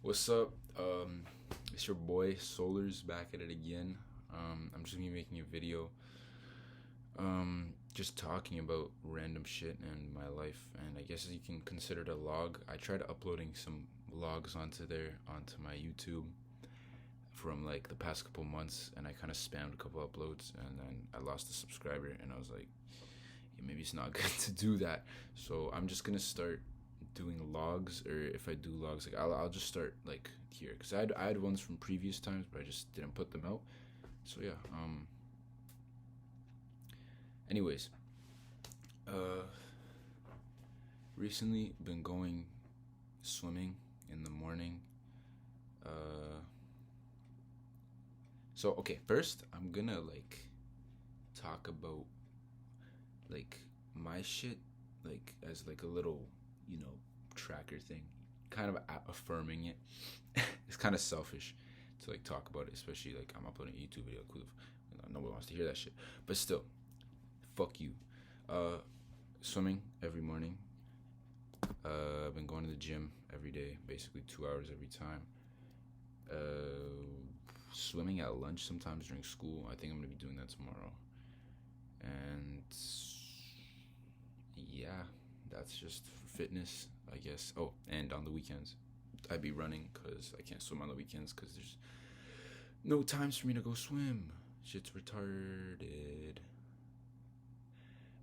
What's up? It's your boy Solaarz back at it again. I'm just gonna be making a video, just talking about random shit in my life, and I guess you can consider it a log. I tried uploading some logs onto my YouTube from like the past couple months, and I kind of spammed a couple uploads, and then I lost a subscriber, and I was like, yeah, maybe it's not good to do that. So I'm just gonna start doing logs, or if I do logs, like I'll just start like here, because I had ones from previous times, but I just didn't put them out. So yeah. Anyways, uh, recently been going swimming in the morning. Uh, so okay, first I'm gonna like talk about like my shit, like as like a little, tracker thing, kind of affirming it. It's kind of selfish to like talk about it, especially like I'm uploading a YouTube video. Cool, nobody wants to hear that shit, but still, fuck you. Uh, Swimming every morning. I've been going to the gym every day, basically 2 hours every time. Swimming at lunch sometimes during school. I think I'm gonna be doing that tomorrow. And yeah, that's just for fitness, I guess. Oh, and on the weekends, I'd be running because I can't swim on the weekends because there's no times for me to go swim. Shit's retarded.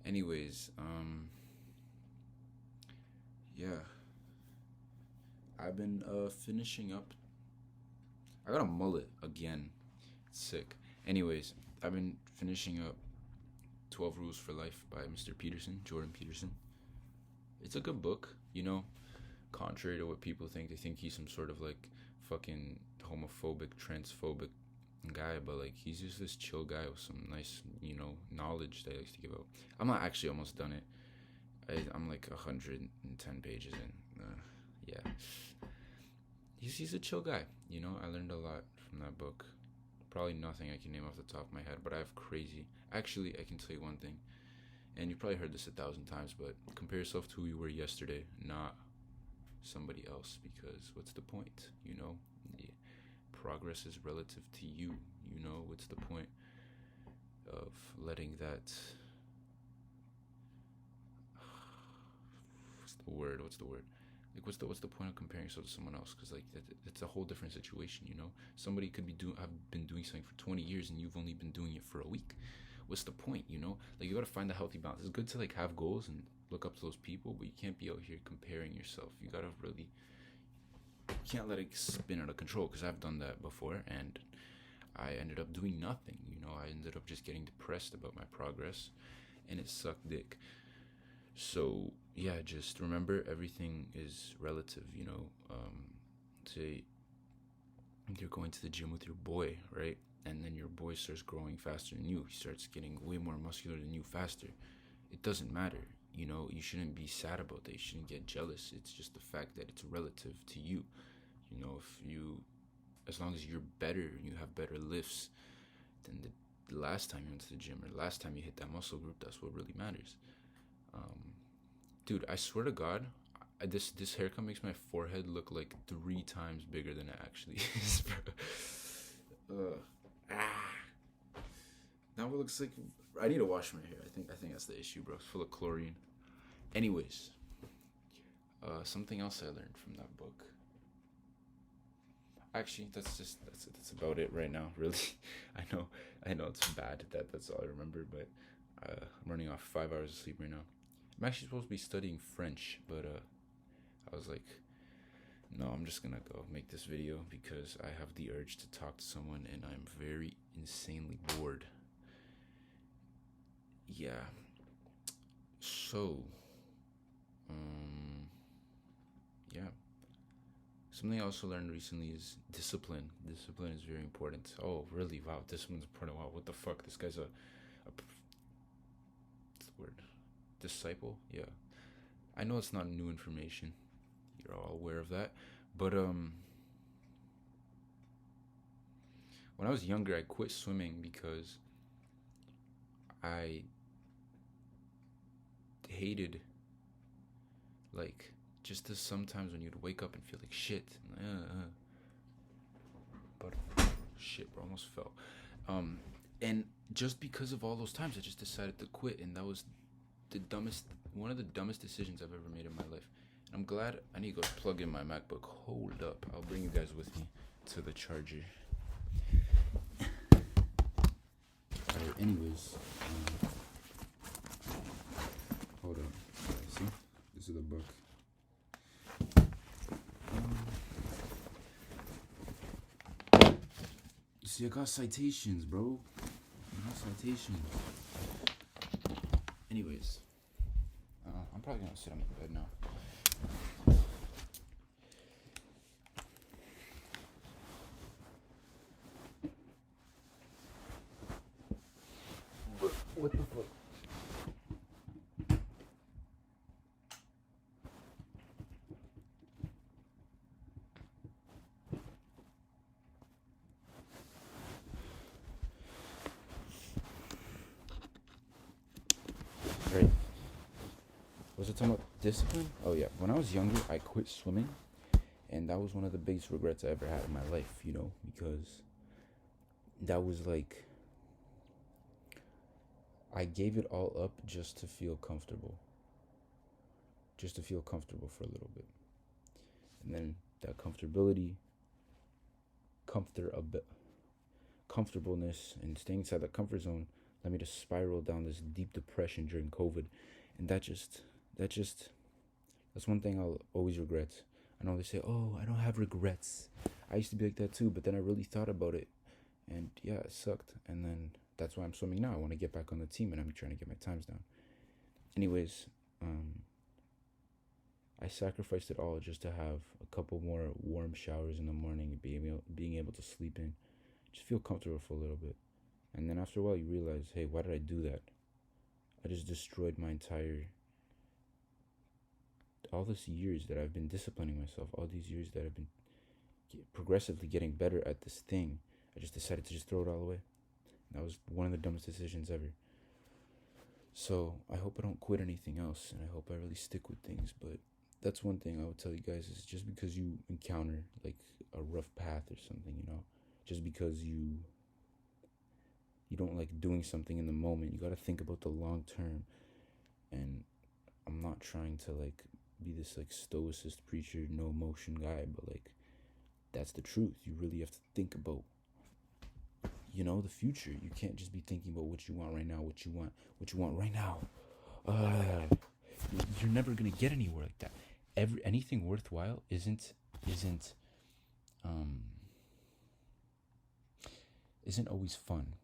Anyways, yeah, I've been finishing up. I got a mullet again. It's sick. Anyways, I've been finishing up 12 Rules for Life by Mr. Peterson, Jordan Peterson. It's a good book, contrary to what people think. They think he's some sort of like fucking homophobic, transphobic guy, but like he's just this chill guy with some nice, knowledge that he likes to give out. I'm not actually almost done it. I'm like 110 pages in. Yeah. He's a chill guy, I learned a lot from that book. Probably nothing I can name off the top of my head, but I have crazy. Actually, I can tell you one thing, and you probably heard this 1,000 times, but compare yourself to who you were yesterday, not somebody else, because what's the point, Yeah. Progress is relative to you, what's the point of letting that, what's the word? Like, what's the point of comparing yourself to someone else? Because like it's a whole different situation. Somebody could have been doing something for 20 years and you've only been doing it for a week. What's the point? Like, you gotta find a healthy balance. It's good to like have goals and look up to those people, but you can't be out here comparing yourself. You gotta really, you can't let it spin out of control. Because I've done that before, and I ended up doing nothing. I ended up just getting depressed about my progress, and it sucked dick. So yeah, just remember everything is relative. Say you're going to the gym with your boy, right? And then your boy starts growing faster than you. He starts getting way more muscular than you faster. It doesn't matter. You shouldn't be sad about that. You shouldn't get jealous. It's just the fact that it's relative to you. As long as you're better and you have better lifts than the last time you went to the gym, or the last time you hit that muscle group, that's what really matters. Dude, I swear to God, this haircut makes my forehead look like 3 times bigger than it actually is, bro. Now it looks like I need to wash my hair. I think that's the issue, bro. It's full of chlorine. Anyways, something else I learned from that book. Actually, that's about it right now. Really, I know it's bad that that's all I remember, but I'm running off 5 hours of sleep right now. I'm actually supposed to be studying French, but I was like, no, I'm just gonna go make this video because I have the urge to talk to someone and I'm very insanely bored. Yeah. So, yeah. Something I also learned recently is discipline. Discipline is very important. Oh, really? Wow, discipline's important. Wow, what the fuck? This guy's what's the word? Disciple? Yeah. I know it's not new information. You're all aware of that. But when I was younger, I quit swimming because I hated like just as sometimes when you'd wake up and feel like shit, but shit, bro, almost fell. And just because of all those times, I just decided to quit, and that was one of the dumbest decisions I've ever made in my life. And I'm glad. I need to go plug in my MacBook. Hold up, I'll bring you guys with me to the charger. Alright, anyways, hold on. See, this is the book. You see, I got citations, bro. I got citations. Anyways, I'm probably gonna sit on my bed now. What the fuck? Right. Was it talking about discipline? Oh yeah. When I was younger, I quit swimming, and that was one of the biggest regrets I ever had in my life. You know, because that was like I gave it all up just to feel comfortable. Just to feel comfortable for a little bit. And then that comfortableness and staying inside that comfort zone led me to spiral down this deep depression during COVID. And that's one thing I'll always regret. I know they say, oh, I don't have regrets. I used to be like that too, but then I really thought about it. And yeah, it sucked. And then that's why I'm swimming now. I want to get back on the team, and I'm trying to get my times down. Anyways, I sacrificed it all just to have a couple more warm showers in the morning, being able to sleep in, just feel comfortable for a little bit. And then after a while, you realize, hey, why did I do that? I just destroyed my all these years that I've been disciplining myself, all these years that I've been progressively getting better at this thing. I just decided to just throw it all away. That was one of the dumbest decisions ever. So I hope I don't quit anything else, and I hope I really stick with things. But that's one thing I would tell you guys is just because you encounter like a rough path or something, just because you don't like doing something in the moment, you got to think about the long term. And I'm not trying to like be this like stoicist preacher, no emotion guy, but like that's the truth. You really have to think about the future. You can't just be thinking about what you want right now, what you want right now. You're never gonna get anywhere like that. Anything worthwhile isn't always fun.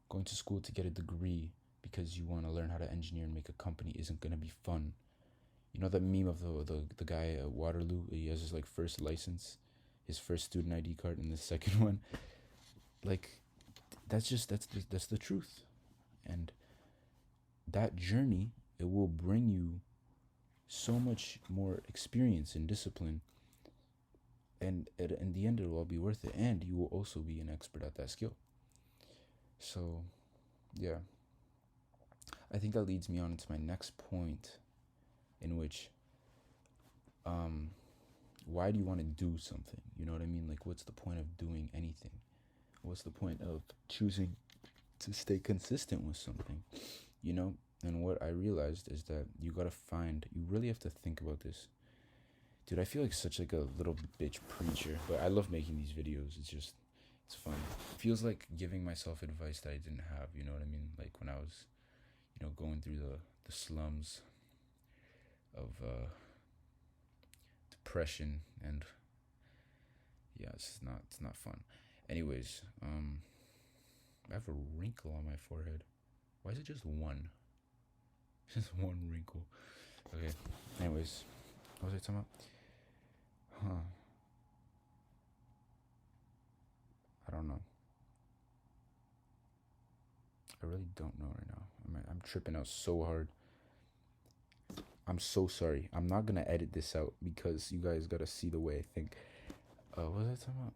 Going to school to get a degree because you want to learn how to engineer and make a company isn't gonna be fun. You know that meme of the guy at Waterloo? He has his like first license, his first student ID card, and the second one. Like, that's the truth. And that journey, it will bring you so much more experience and discipline. And in the end, it will all be worth it. And you will also be an expert at that skill. So, yeah. I think that leads me on into my next point, in which, why do you want to do something? You know what I mean? Like, what's the point of doing anything? What's the point of choosing to stay consistent with something? And what I realized is that you really have to think about this. Dude, I feel like such like a little bitch preacher, but I love making these videos. It's fun. It feels like giving myself advice that I didn't have, you know what I mean? Like when I was, going through the slums of depression, and yeah, it's not fun. Anyways, I have a wrinkle on my forehead. Why is it just one? Just one wrinkle. Okay. Anyways, what was I talking about? I don't know. I really don't know right now. I'm tripping out so hard. I'm so sorry. I'm not gonna edit this out because you guys gotta see the way I think. What was I talking about?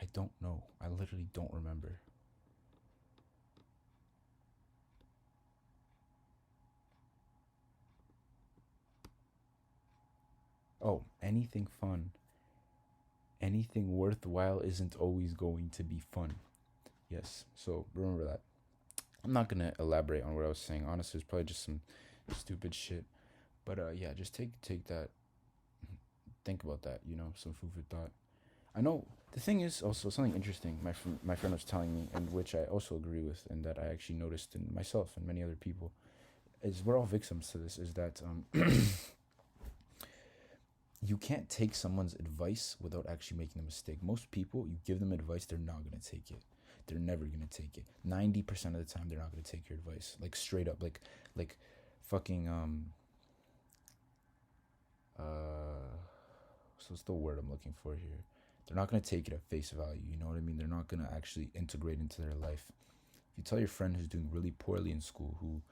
I don't know. I literally don't remember. Oh, anything fun. Anything worthwhile isn't always going to be fun. Yes, so remember that. I'm not gonna elaborate on what I was saying. Honestly, it's probably just some stupid shit. But yeah, just take that. Think about that. Some food for thought. I know the thing is also something interesting. My friend was telling me, and which I also agree with, and that I actually noticed in myself and many other people, is we're all victims to this. Is that you can't take someone's advice without actually making a mistake. Most people, you give them advice, they're not gonna take it. They're never gonna take it. 90% of the time, they're not gonna take your advice. Like straight up, like fucking so what's the word I'm looking for here? They're not gonna take it at face value. You know what I mean? They're not gonna actually integrate into their life. If you tell your friend who's doing really poorly in school, who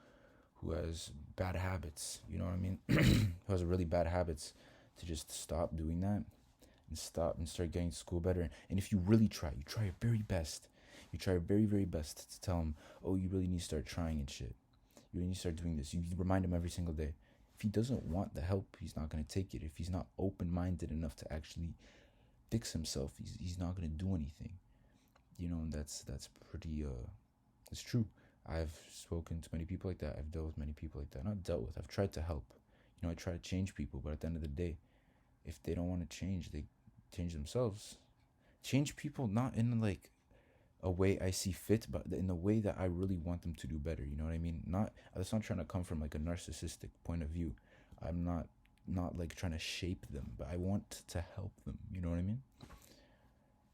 has bad habits, you know what I mean? Who has really bad habits, to just stop doing that and stop and start getting to school better. And if you really try, you try your very best. You try your very, very best to tell him, oh, you really need to start trying and shit. You really need to start doing this. You remind him every single day. If he doesn't want the help, he's not going to take it. If he's not open-minded enough to actually fix himself, he's not going to do anything. And that's pretty, it's true. I've spoken to many people like that. I've dealt with many people like that. Not dealt with. I've tried to help. I try to change people, but at the end of the day, if they don't want to change, they change themselves. Change people not in like a way I see fit, but in a way that I really want them to do better. You know what I mean? That's not trying to come from like a narcissistic point of view. I'm not like trying to shape them, but I want to help them. You know what I mean?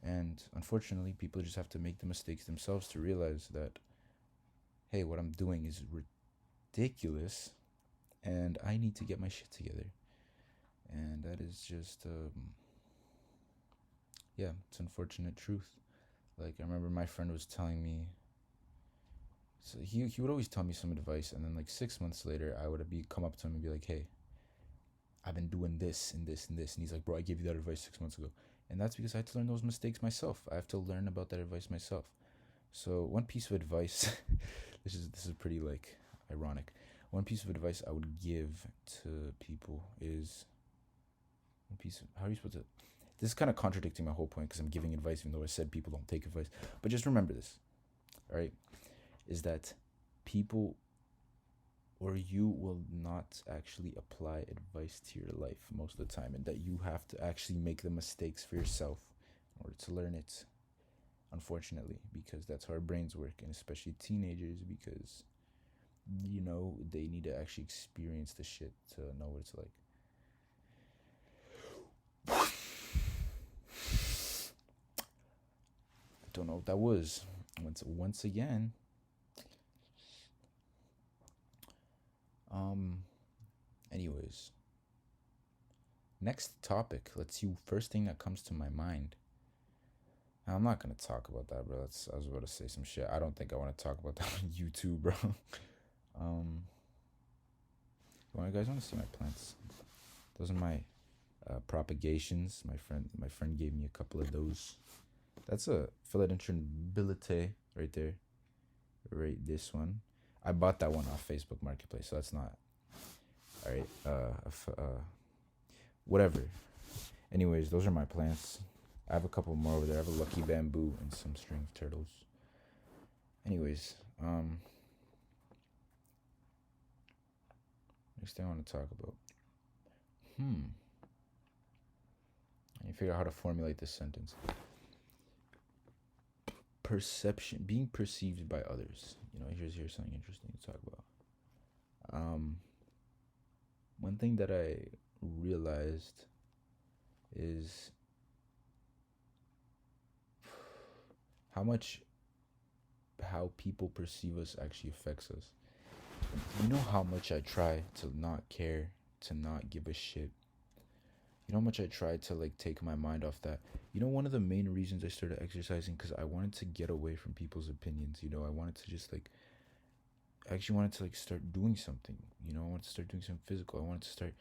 And unfortunately, people just have to make the mistakes themselves to realize that, hey, what I'm doing is ridiculous, and I need to get my shit together. And that is just, yeah, it's unfortunate truth. Like, I remember my friend was telling me, so he would always tell me some advice, and then like 6 months later, I would come up to him and be like, hey, I've been doing this and this and this. And he's like, bro, I gave you that advice 6 months ago. And that's because I had to learn those mistakes myself. I have to learn about that advice myself. So one piece of advice, this is pretty like ironic. One piece of advice I would give to people is how are you supposed to? This is kind of contradicting my whole point because I'm giving advice even though I said people don't take advice. But just remember this, all right? Is that people or you will not actually apply advice to your life most of the time, and that you have to actually make the mistakes for yourself in order to learn it, unfortunately, because that's how our brains work, and especially teenagers, because they need to actually experience the shit to know what it's like. I don't know what that was. Once again, anyways, next topic. Let's see. First thing that comes to my mind. I'm not gonna talk about that, bro. I was about to say some shit. I don't think I want to talk about that on YouTube, bro. You guys want to see my plants? Those are my propagations. My friend gave me a couple of those. That's a philodendron bilete right there. Right, this one. I bought that one off Facebook Marketplace, so that's not. All right. Whatever. Anyways, those are my plants. I have a couple more over there. I have a lucky bamboo and some string of turtles. Anyways, next thing I want to talk about. I need to figure out how to formulate this sentence. Perception, being perceived by others. Here's something interesting to talk about. One thing that I realized is how people perceive us actually affects us. You know how much I try to not care, to not give a shit. You know how much I try to like take my mind off that. One of the main reasons I started exercising, because I wanted to get away from people's opinions. I wanted to just like, I actually wanted to like start doing something. I wanted to start doing something physical. I wanted to start,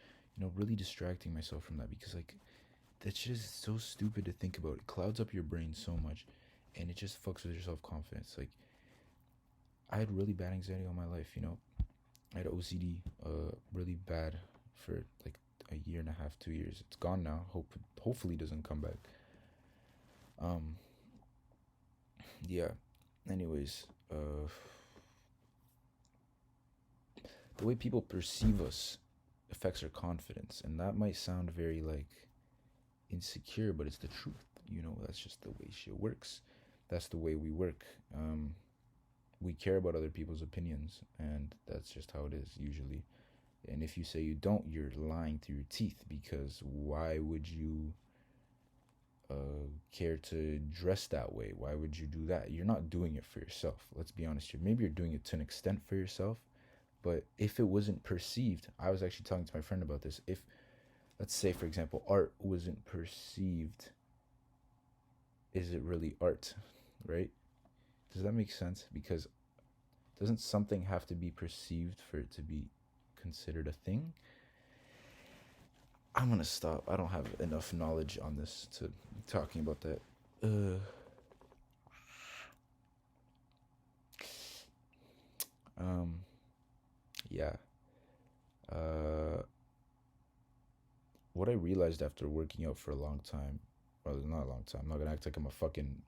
really distracting myself from that, because like that shit is so stupid to think about. It clouds up your brain so much, and it just fucks with your self confidence. Like, I had really bad anxiety all my life. I had OCD, really bad for like a year and a half, 2 years. It's gone now. Hopefully, it doesn't come back. Um, yeah. Anyways, the way people perceive us affects our confidence, and that might sound very like insecure, but it's the truth. That's just the way shit works. That's the way we work. We care about other people's opinions, and that's just how it is usually. And if you say you don't, you're lying through your teeth, because why would you care to dress that way? Why would you do that? You're not doing it for yourself. Let's be honest here. Maybe you're doing it to an extent for yourself, but if it wasn't perceived, I was actually talking to my friend about this. If, let's say, for example, art wasn't perceived, is it really art, right? Does that make sense? Because doesn't something have to be perceived for it to be considered a thing? I'm gonna stop. I don't have enough knowledge on this to be talking about that. Yeah. What I realized after working out for a long time, well, not a long time. I'm not gonna act like I'm a fucking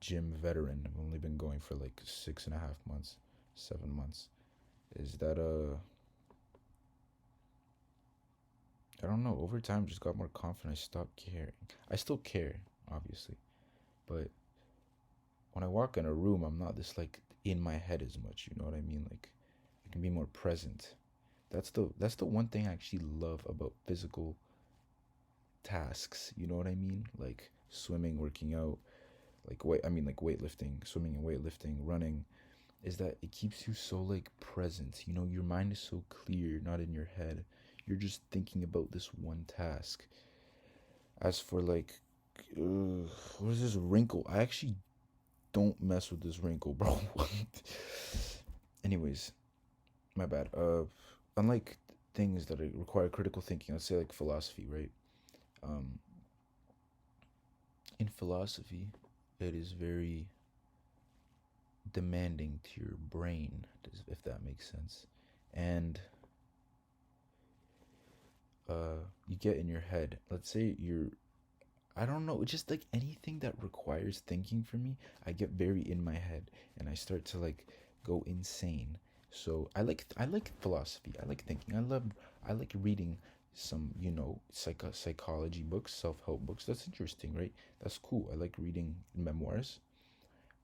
gym veteran. I've only been going for like 6.5 months, 7 months. Is that I don't know. Over time, just got more confident. I stopped caring. I still care, obviously, but when I walk in a room, I'm not this like in my head as much. You know what I mean? Like, I can be more present. That's the one thing I actually love about physical tasks. You know what I mean? Like swimming, working out, like like weightlifting, swimming and weightlifting, running, is that it keeps you so like present. Your mind is so clear, not in your head. You're just thinking about this one task. As for like, what is this wrinkle? I actually don't mess with this wrinkle, bro. Anyways, my bad. Unlike things that require critical thinking, let's say like philosophy, right? Um, in philosophy, it is very demanding to your brain, if that makes sense. And you get in your head. Let's say I don't know, just like anything that requires thinking for me, I get very in my head and I start to like go insane. So I like philosophy. I like thinking. I like reading some psychology books, self help books. That's interesting, right? That's cool. I like reading memoirs,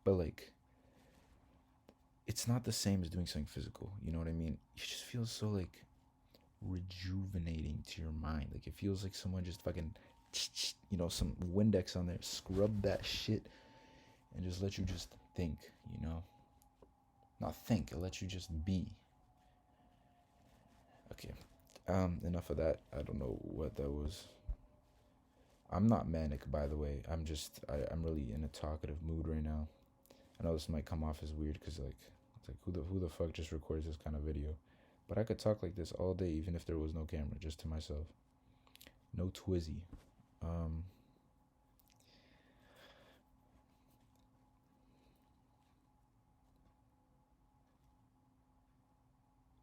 but like it's not the same as doing something physical. You know what I mean? It just feels so like rejuvenating to your mind. Like it feels like someone just fucking, some Windex on there, scrub that shit, and just let you just think. Not think. It lets you just be. Okay. Enough of that. I don't know what that was. I'm not manic, by the way. I'm really in a talkative mood right now. I know this might come off as weird because like it's like who the fuck just records this kind of video? But I could talk like this all day, even if there was no camera, just to myself. No twizzy. Um.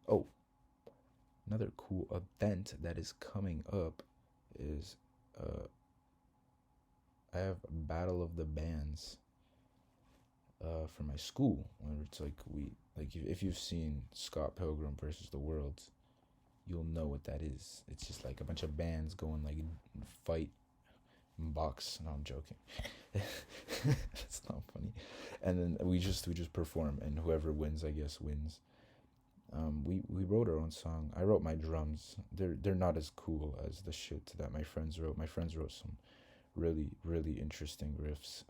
Oh, another cool event that is coming up is I have a Battle of the Bands for my school, where it's like if you've seen Scott Pilgrim versus the World, you'll know what that is. It's just like a bunch of bands going like fight and box. No, I'm joking. That's not funny. And then we just perform, and whoever wins, I guess, wins. We wrote our own song. I wrote my drums. They're not as cool as the shit that my friends wrote. My friends wrote some really really interesting riffs.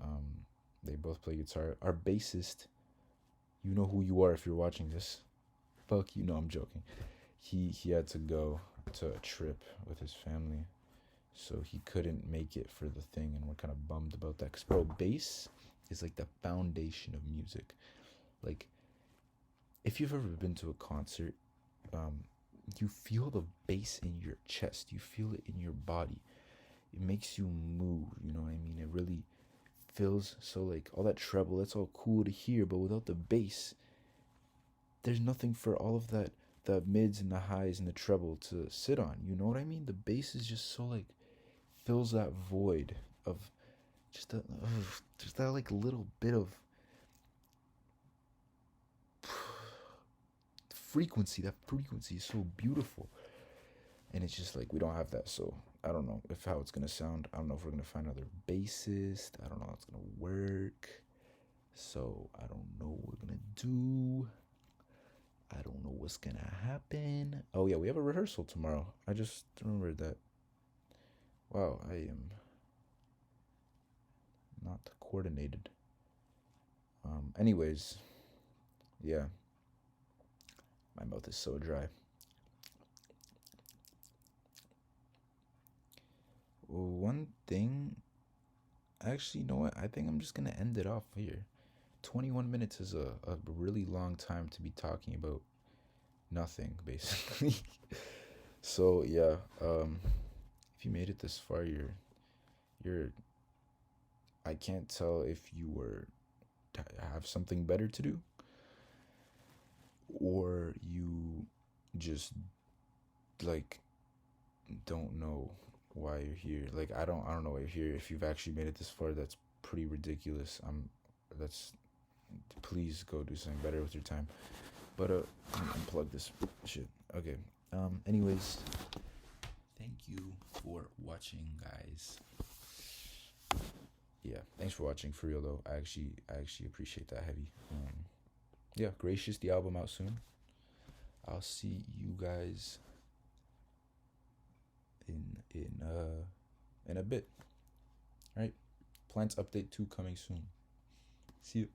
They both play guitar. Our bassist, you know who you are if you're watching this. Fuck you. No, I'm joking. He had to go to a trip with his family, so he couldn't make it for the thing, and we're kind of bummed about that. Cause bro, bass is like the foundation of music. Like, if you've ever been to a concert, you feel the bass in your chest. You feel it in your body. it makes you move, you know what I mean? It really feels so like all that treble, that's all cool to hear, but without the bass, there's nothing for all of that, the mids and the highs and the treble to sit on, you know what I mean? The bass is just so like fills that void of just that like little bit of frequency. That frequency is so beautiful, and it's just like we don't have that. So I don't know if how it's gonna sound. I don't know if we're gonna find another bassist. I don't know how it's gonna work. So I don't know what we're gonna do. I don't know what's gonna happen. Oh yeah, we have a rehearsal tomorrow. I just remembered that. Wow, I am not coordinated. Anyways, yeah, my mouth is so dry. One thing, actually, you know what? I think I'm just gonna end it off here. 21 minutes is a really long time to be talking about nothing, basically. So yeah, if you made it this far, you're. I can't tell if you were have something better to do, or you just like don't know why you're here. Like I don't know why you're here. If you've actually made it this far, that's pretty ridiculous. That's please go do something better with your time. But unplug this shit. Okay. Anyways, thank you for watching, guys. Yeah, thanks for watching, for real though. I actually appreciate that heavy. Yeah, Gracious, the album out soon. I'll see you guys in a bit. All right. Plants update 2 coming soon. See you.